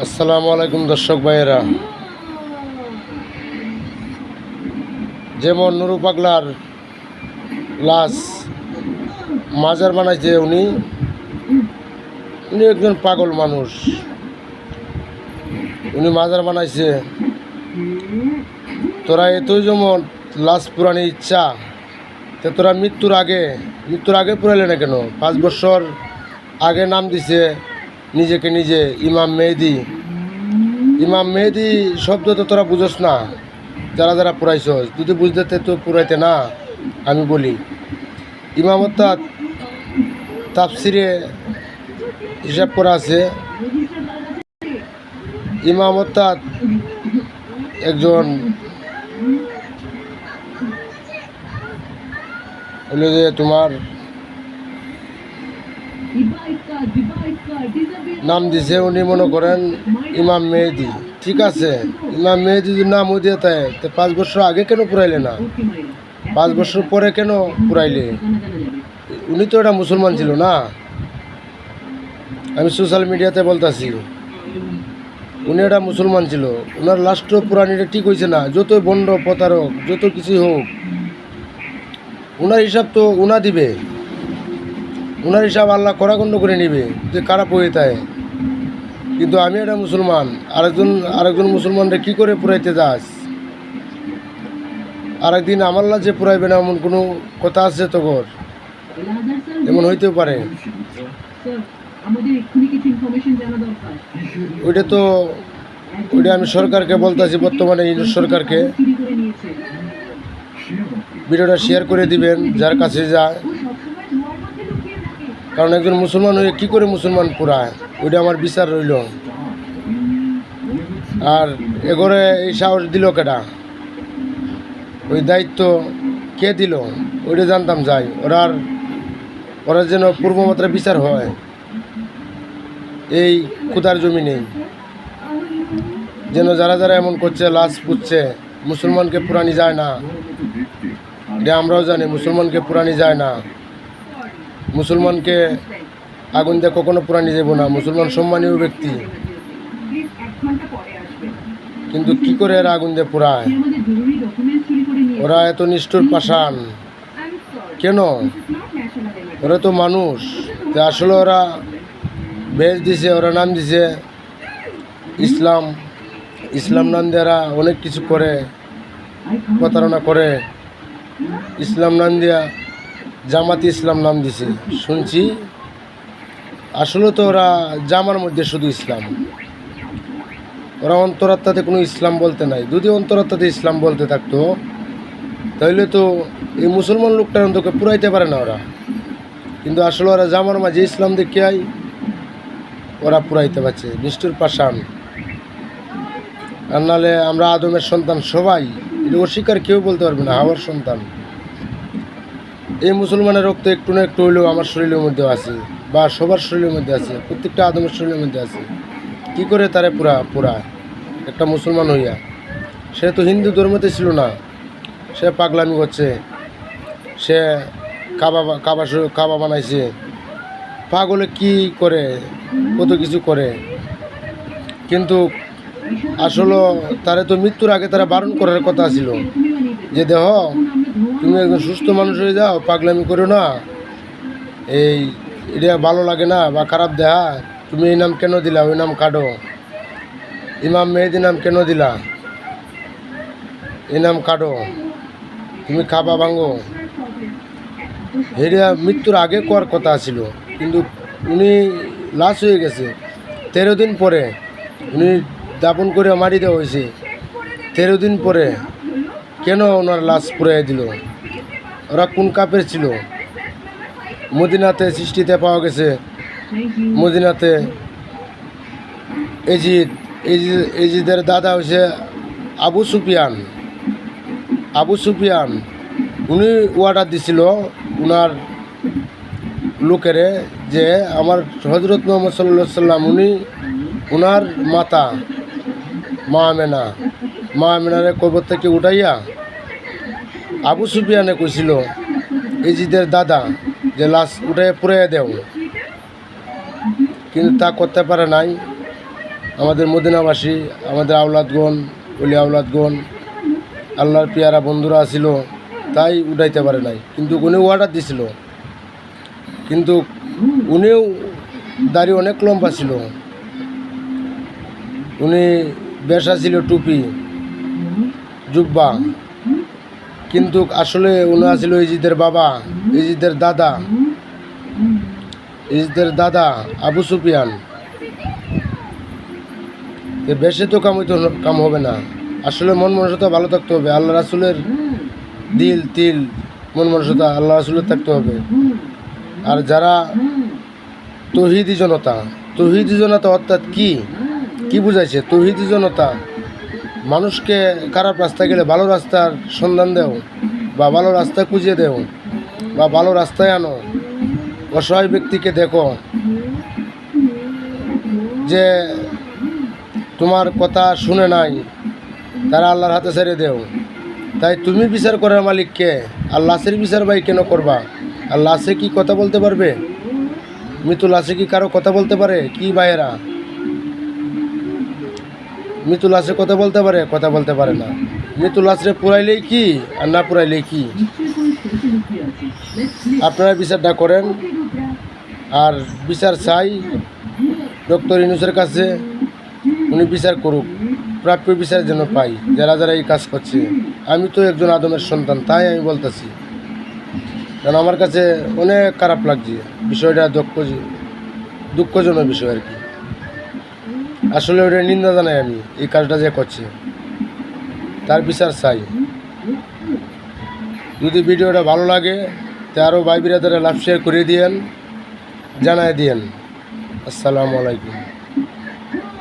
আসসালামু আলাইকুম দর্শক ভাইয়েরা। যেমন নুরু পাগলার লাশ মাজার বানাইছে, উনি একজন পাগল মানুষ। উনি মাজার বানাইছে। তোরা এতই যেমন লাশ পুরানি ইচ্ছা, তো তোরা মৃত্যুর আগে পুরাইলে না কেন? 5 বছর আগে নাম দিছে নিজেকে নিজে ইমাম মেহেদি শব্দ তো তোরা বুঝোস না। যারা যারা পুরাইছ, যদি বুঝতে তো পুরাইতে না। আমি বলি ইমাম অর্থাৎ তাফসিরে হিসাব করা আছে, ইমাম অর্থাৎ একজন হলো যে তোমার নাম দিছে, উনি মনে করেন ইমাম মেহেদি। ঠিক আছে, ইমাম মেহেদি যদি নাম হইতে থাকে তো 5 বছর আগে কেন পুরাইলে না? 5 বছর পরে কেন পুরাইলে? উনি তো এটা মুসলমান ছিল না। আমি সোশ্যাল মিডিয়াতে বলতেছি, উনি এটা মুসলমান ছিল। ওনার লাস্ট পুরানিটা ঠিক হয়েছে না। যতই বন্ড প্রতারক যত কিছুই হোক, ওনার হিসাব তো উনা দিবে। ওনার হিসাব আল্লাহ কড়াকণ্ড করে নিবে যে কারা পড়িতায়। কিন্তু আমি একটা মুসলমান, আরেকজন মুসলমানরা কি করে পুরাইতে যাস? আরেকদিন আমার যে পুরাইবে না এমন কোনো কথা আছে তো ঘর? এমন হইতেও পারে। ওইটা আমি সরকারকে বলতেছি, বর্তমানে ইউনিট সরকারকে ভিডিওটা শেয়ার করে দিবেন যার কাছে যায়। কারণ একজন মুসলমান হয়ে কী করে মুসলমান পুরায়, ওইটা আমার বিচার রইল। আর এগরে এই সাহস দিল কেডা? ওই দায়িত্ব কে দিল ওইটা জানতাম যাই। ওরা যেন পূর্বমাত্রা বিচার হয় এই খুদার জমিনে, যেন যারা যারা এমন করছে, লাশ পুচ্ছে, মুসলমানকে পুরানি যায় না। এটা আমরাও জানি মুসলমানকে পুরানি যায় না। মুসলমানকে আগুন দিয়ে কখনো পুরানি যাব না। মুসলমান সম্মানীয় ব্যক্তি, কিন্তু কি করে এরা আগুন দিয়ে পুরায়? ওরা এত নিষ্ঠুর পাষাণ কেন? ওরা তো মানুষ। আসলে ওরা বেশ দিছে, ওরা নাম দিছে ইসলাম নাম দিয়ে এরা অনেক কিছু করে, প্রতারণা করে। ইসলাম নাম দিয়া জামাতি ইসলাম নাম দিছে শুনছি। আসলে তো ওরা জামার মধ্যে শুধু ইসলাম, ওরা অন্তরাত্মাতে কোনো ইসলাম বলতে নাই। যদি অন্তরাত্মাতে ইসলাম বলতে থাকতো তাহলে তো এই মুসলমান লোকটার অন্তকে পুরাইতে পারে না ওরা। কিন্তু আসলে ওরা জামার মাঝে ইসলাম দেখিয়াই ওরা পুরাইতে পারছে। নিষ্ঠুর পাষাণ। আর নাহলে আমরা আদমের সন্তান সবাই, এটা অস্বীকার কেউ বলতে পারবে না। হাওয়ার সন্তান। এই মুসলমানের রক্ত একটু না একটু হইলেও আমার শরীরের মধ্যে আছে, বা সবার শরীরের মধ্যে আছে, প্রত্যেকটা আদমের শরীরের মধ্যে আছে। কি করে তারে পুরা একটা মুসলমান হইয়া? সে তো হিন্দু ধর্মতে ছিল না। সে পাগলামি করছে, সে কাবা বানাইছে। পাগলে কি করে, কত কিছু করে। কিন্তু আসলে তারে তো মৃত্যুর আগে তারা বারণ করার কথা ছিল যে দেহ তুমি একজন সুস্থ মানুষ হয়ে যাও, পাগলামি করো না, এটা ভালো লাগে না বা খারাপ দেহা। তুমি এই নাম কেন দিলা? ওই নাম কাটো। ইমাম মেহেদি নাম কেন দিলা? এই নাম কাটো। তুমি খাবা ভাঙ্গো। এটা মৃত্যুর আগে করার কথা ছিল, কিন্তু উনি লাশ হয়ে গেছে 13 দিন পরে। উনি দাপন করে মারি দেওয়া হয়েছে 13 দিন পরে। কেন ওনার লাশ পুড়াই দিল? ওরা কোন কাপের ছিল? মদিনাতে সৃষ্টিতে পাওয়া গেছে, মদিনাতে এজিদের দাদা হয়েছে আবু সুফিয়ান। উনি অর্ডার দিছিল উনার লোকেরে যে আমার হজরত মুহাম্মদ সাল্লাল্লাহু আলাইহি সাল্লাম, উনার মাতা মা আমেনারে কবর থেকে উঠাইয়া আবু সুফিয়ানে কইছিল এজিদের দাদা যে লাশ উঠাইয়া পুড়াইয়া দেও, কিন্তু তা করতে পারে নাই। আমাদের মদিনাবাসী, আমাদের আওলাদগণ, ওলি আওলাদগণ, আল্লাহর পেয়ারা বন্ধুরা ছিল, তাই উঠাইতে পারে নাই। কিন্তু উনিও অর্ডার দিছিল, কিন্তু উনিও দাড়ি অনেক লম্বা ছিল, উনি বেশা ছিল টুপি জুব্বা, কিন্তু আসলে উনি ছিল ইজিদের বাবা, ইজিদের দাদা, ইজিদের দাদা আবু সুফিয়ান। বেশি তো কাম হবে না, আসলে মন মানসিকতা ভালো থাকতে হবে, আল্লাহ রাসুলের দিল তিল মন মানসিকতা আল্লাহ রাসুলের থাকতে হবে। আর যারা তৌহিদি জনতা অর্থাৎ কি বুঝাইছে? তৌহিদি জনতা মানুষকে খারাপ রাস্তায় গেলে ভালো রাস্তার সন্ধান দেও, বা ভালো রাস্তা খুঁজে দেও, বা ভালো রাস্তায় আনো। অসহায় ব্যক্তিকে দেখো যে তোমার কথা শুনে নাই, তারা আল্লাহর হাতে ছেড়ে দেও। তাই তুমি বিচার করার মালিককে, আল্লাহ লাশের বিচার ভাই কেন করবা? আর লাশে কি কথা বলতে পারবে? মৃত্যু লাশে কি কারো কথা বলতে পারে? কি ভাইয়েরা, মৃত্যু লাশে কথা বলতে পারে? কথা বলতে পারে না। মৃত্যু লাশে পুরাইলেই কি আর না পুরাইলেই কি? আপনারা বিচারটা করেন। আর বিচার চাই ডক্টর ইউনূসের কাছে, উনি বিচার করুক, প্রাপ্য বিচার যেন পাই যারা যারা এই কাজ করছে। আমি তো একজন আদমের সন্তান, তাই আমি বলতেছি, কারণ আমার কাছে অনেক খারাপ লাগছে বিষয়টা, দুঃখজনক বিষয় আর কি। আসলে ওটা নিন্দা জানাই আমি, এই কাজটা যে করছে তার বিচার চাই। যদি ভিডিওটা ভালো লাগে তা আরও ভাই বিরাদারে লাভ শেয়ার করে দিয়েন, জানাই দিয়েন। আসসালামু আলাইকুম।